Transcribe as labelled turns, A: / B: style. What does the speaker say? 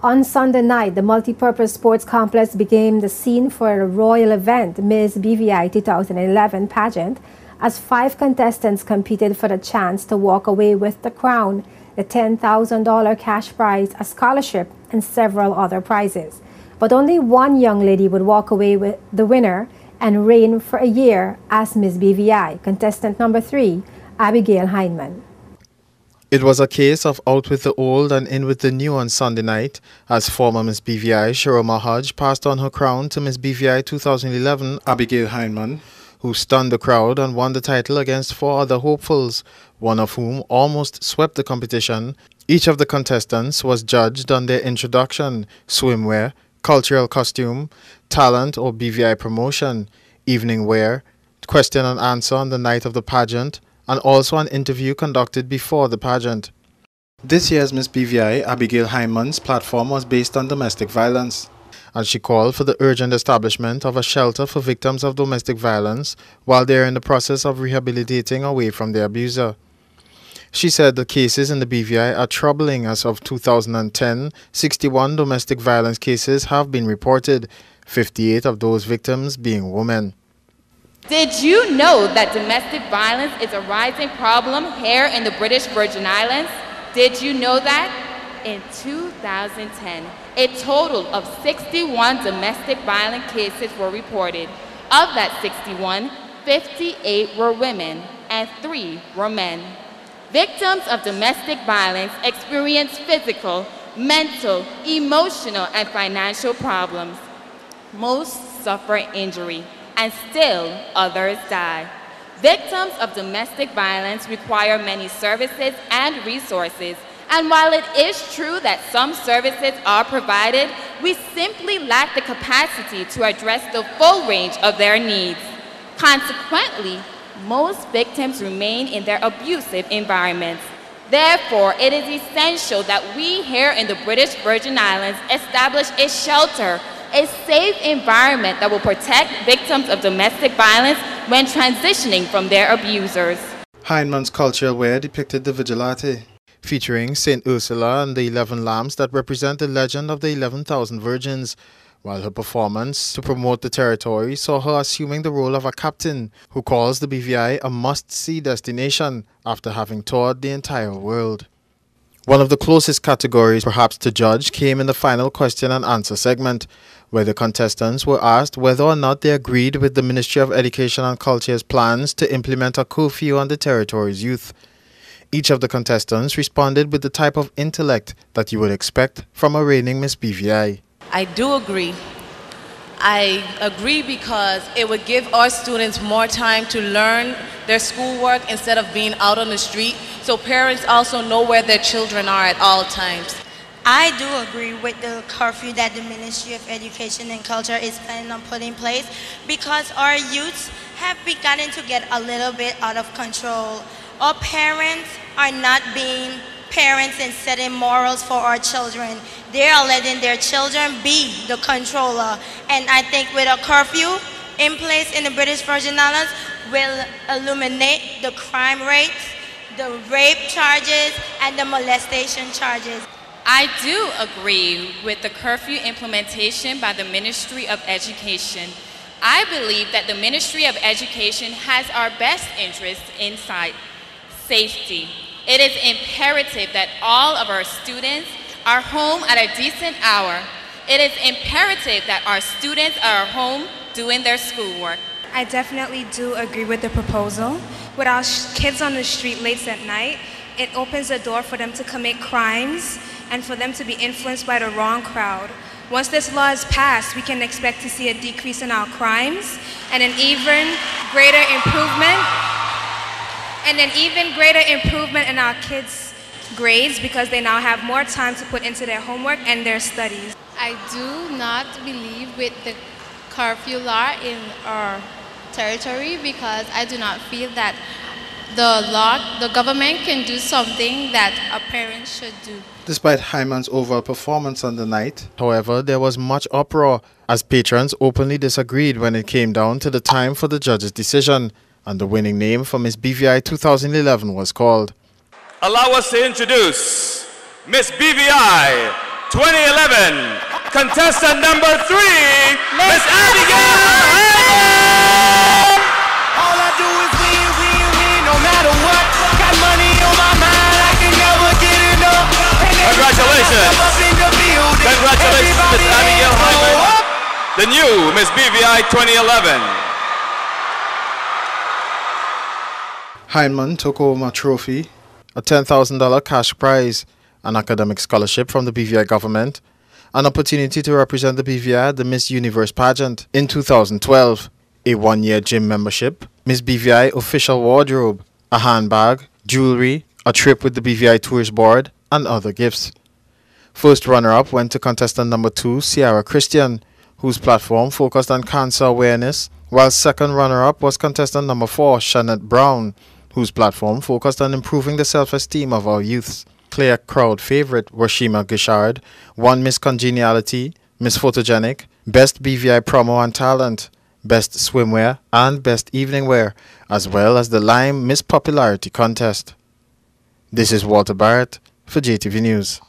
A: On Sunday night, the multi-purpose sports complex became the scene for a royal event, Miss BVI 2011 pageant, as 5 contestants competed for the chance to walk away with the crown, the $10,000 cash prize, a scholarship, and several other prizes. But only one young lady would walk away with the winner and reign for a year as Miss BVI, contestant number 3, Abigail Hyndman.
B: It was a case of out with the old and in with the new on Sunday night, as former Miss BVI Sharoma Hodge passed on her crown to Miss BVI 2011 Abigail Hyndman, who stunned the crowd and won the title against 4 other hopefuls, one of whom almost swept the competition. Each of the contestants was judged on their introduction, swimwear, cultural costume, talent or BVI promotion, evening wear, question and answer on the night of the pageant, and also an interview conducted before the pageant. This year's Miss BVI, Abigail Hyndman's platform was based on domestic violence, and she called for the urgent establishment of a shelter for victims of domestic violence while they are in the process of rehabilitating away from their abuser. She said the cases in the BVI are troubling. As of 2010, 61 domestic violence cases have been reported, 58 of those victims being women.
C: Did you know that domestic violence is a rising problem here in the British Virgin Islands? Did you know that? In 2010, a total of 61 domestic violent cases were reported. Of that 61, 58 were women and 3 were men. Victims of domestic violence experience physical, mental, emotional, and financial problems. Most suffer injury, and still others die. Victims of domestic violence require many services and resources, and while it is true that some services are provided, we simply lack the capacity to address the full range of their needs. Consequently, most victims remain in their abusive environments. Therefore, it is essential that we here in the British Virgin Islands establish a shelter, a safe environment that will protect victims of domestic violence when transitioning from their abusers.
B: Hyndman's cultural wear depicted the Vigilante, featuring St. Ursula and the 11 lamps that represent the legend of the 11,000 virgins, while her performance to promote the territory saw her assuming the role of a captain who calls the BVI a must-see destination after having toured the entire world. One of the closest categories perhaps to judge came in the final question and answer segment, where the contestants were asked whether or not they agreed with the Ministry of Education and Culture's plans to implement a curfew on the territory's youth. Each of the contestants responded with the type of intellect that you would expect from a reigning Miss BVI.
D: I do agree. I agree because it would give our students more time to learn their schoolwork instead of being out on the street, so parents also know where their children are at all times.
E: I do agree with the curfew that the Ministry of Education and Culture is planning on putting in place because our youths have begun to get a little bit out of control. Our parents are not being parents and setting morals for our children. They are letting their children be the controller. And I think with a curfew in place in the British Virgin Islands will illuminate the crime rates, the rape charges, and the molestation charges.
C: I do agree with the curfew implementation by the Ministry of Education. I believe that the Ministry of Education has our best interests in sight: safety. It is imperative that all of our students are home at a decent hour. It is imperative that our students are home doing their schoolwork.
F: I definitely do agree with the proposal. With our kids on the street late at night, it opens the door for them to commit crimes and for them to be influenced by the wrong crowd. Once this law is passed, we can expect to see a decrease in our crimes and an even greater improvement in our kids' grades because they now have more time to put into their homework and their studies.
G: I do not believe with the curfew law in our territory because I do not feel that the government can do something that a parent should do.
B: Despite Hyndman's overall performance on the night, however, there was much uproar as patrons openly disagreed when it came down to the time for the judge's decision, and the winning name for Miss BVI 2011 was called.
H: Allow us to introduce Miss BVI 2011. Contestant number 3, Miss Abigail Hyndman.
I: All I do is win, win, win, no matter what. Got money on my mind, I can never get enough.
H: Congratulations. Congratulations, Miss Abigail Hyndman, the new Miss BVI 2011.
B: Hyndman took home a trophy, a $10,000 cash prize, an academic scholarship from the BVI government, an opportunity to represent the BVI at the Miss Universe pageant in 2012, a one-year gym membership, Miss BVI official wardrobe, a handbag, jewelry, a trip with the BVI tourist board, and other gifts. First runner-up went to contestant number 2, Ciara Christian, whose platform focused on cancer awareness, while second runner-up was contestant number 4, Shanette Brown, whose platform focused on improving the self-esteem of our youths. Clear crowd favorite Rashima Gishard won Miss Congeniality, Miss Photogenic, Best BVI Promo and Talent, Best Swimwear, and Best Evening Wear, as well as the Lime Miss Popularity contest. This is Walter Barrett for JTV News.